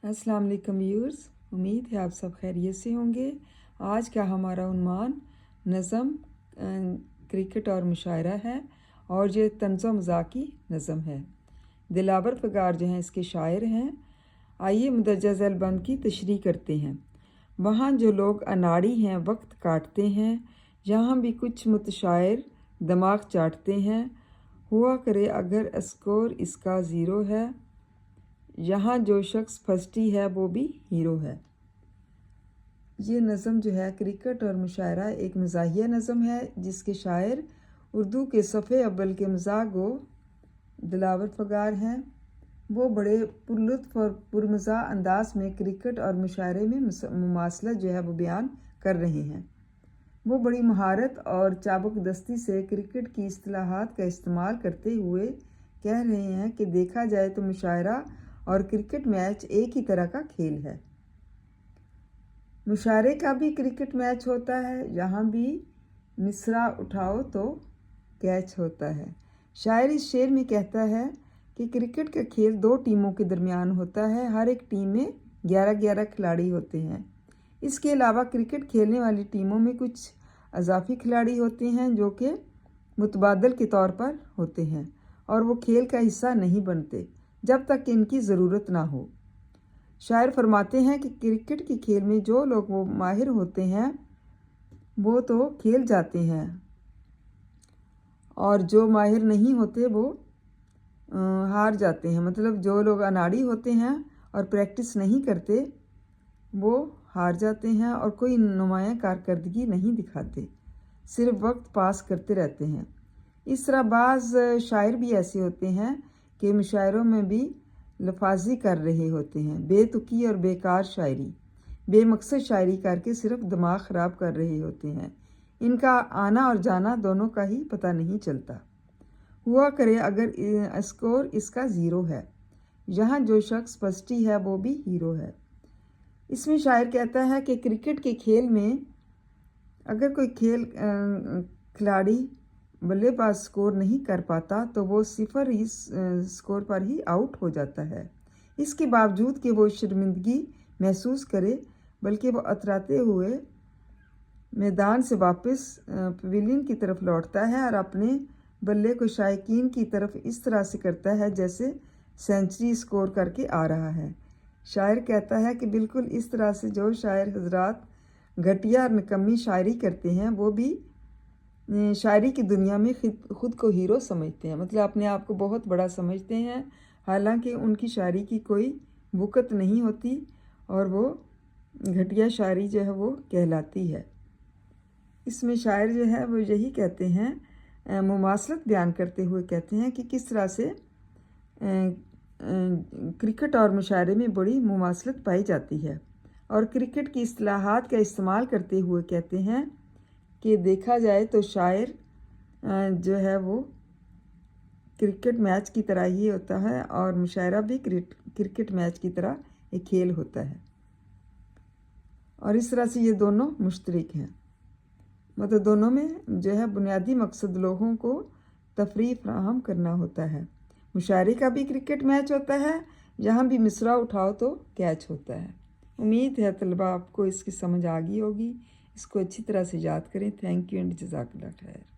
अस्सलाम वालेकुम व्यूअर्स, उम्मीद है आप सब खैरियत से होंगे। आज का हमारा उन्वान नज़म क्रिकेट और मुशायरा है और ये तंज़ो मज़ाकी नज़म है। दिलावर फ़गार जो हैं इसके शायर हैं। आइए मुदज्जा ज़ैल बंद की तशरीह करते हैं। वहाँ जो लोग अनाड़ी हैं वक्त काटते हैं, यहाँ भी कुछ मुतशायर दिमाग चाटते हैं। हुआ करे अगर स्कोर इसका ज़ीरो है, यहाँ जो शख्स फर्स्टी है वो भी हीरो है। ये नज़म जो है क्रिकेट और मुशायरा एक मज़ाहिया नज़म है जिसके शायर उर्दू के सफ़े अव्वल के मज़ाक गो दिलावर फ़गार हैं। वो बड़े पुरलुत्फ़ और पुरमज़ा अंदाज में क्रिकेट और मुशायरे में मुमासलत जो है वो बयान कर रहे हैं। वो बड़ी महारत और चाबुक दस्ती से क्रिकेट की इस्तिलाहात का इस्तेमाल करते हुए कह रहे हैं कि देखा जाए तो मुशायरा और क्रिकेट मैच एक ही तरह का खेल है। मुशायरे का भी क्रिकेट मैच होता है, यहाँ भी मिसरा उठाओ तो कैच होता है। शायर इस शेर में कहता है कि क्रिकेट का खेल दो टीमों के दरमियान होता है। हर एक टीम में 11-11 खिलाड़ी होते हैं। इसके अलावा क्रिकेट खेलने वाली टीमों में कुछ अजाफी खिलाड़ी होते हैं जो कि मुतबादल के तौर पर होते हैं और वो खेल का हिस्सा नहीं बनते जब तक कि इनकी ज़रूरत ना हो। शायर फरमाते हैं कि क्रिकेट के खेल में जो लोग वो माहिर होते हैं वो तो खेल जाते हैं और जो माहिर नहीं होते वो हार जाते हैं। मतलब जो लोग अनाड़ी होते हैं और प्रैक्टिस नहीं करते वो हार जाते हैं और कोई नुमाया कारकर्दगी नहीं दिखाते, सिर्फ वक्त पास करते रहते हैं। इस तरह बाज़ शायर भी ऐसे होते हैं कि मुशायरों में भी लफाजी कर रहे होते हैं, बेतुकी और बेकार शायरी, बेमकसद शायरी करके सिर्फ दिमाग ख़राब कर रहे होते हैं। इनका आना और जाना दोनों का ही पता नहीं चलता। हुआ करे अगर स्कोर इसका ज़ीरो है, यहाँ जो शख्स फर्स्टी है वो भी हीरो है। इसमें शायर कहता है कि क्रिकेट के खेल में अगर कोई खिलाड़ी बल्लेबाज स्कोर नहीं कर पाता तो वो सिफर ही स्कोर पर ही आउट हो जाता है। इसके बावजूद कि वो शर्मिंदगी महसूस करे, बल्कि वो अतराते हुए मैदान से वापस पवेलियन की तरफ लौटता है और अपने बल्ले को शायकीन की तरफ इस तरह से करता है जैसे सेंचुरी स्कोर करके आ रहा है। शायर कहता है कि बिल्कुल इस तरह से जो शायर हजरात घटिया और निकम्मी शायरी करते हैं वो भी शायरी की दुनिया में खुद को हीरो समझते हैं। मतलब अपने आप को बहुत बड़ा समझते हैं, हालांकि उनकी शायरी की कोई वक़्त नहीं होती और वो घटिया शायरी जो है वो कहलाती है। इसमें शायर जो है वो यही कहते हैं, मुमासलत बयान करते हुए कहते हैं कि किस तरह से क्रिकेट और मुशायरे में बड़ी मुमासलत पाई जाती है और क्रिकेट की इस्तिलाहात का इस्तेमाल करते हुए कहते हैं कि देखा जाए तो शायर जो है वो क्रिकेट मैच की तरह ही होता है और मुशायरा भी क्रिकेट मैच की तरह एक खेल होता है और इस तरह से ये दोनों मुश्तरक हैं। मतलब दोनों में जो है बुनियादी मकसद लोगों को तफरीह फराहम करना होता है। मुशायरे का भी क्रिकेट मैच होता है, जहाँ भी मिसरा उठाओ तो कैच होता है। उम्मीद है तलबा आपको इसकी समझ आ गई होगी। इसको अच्छी तरह से याद करें। थैंक यू एंड जज़ाकल्लाह खैर।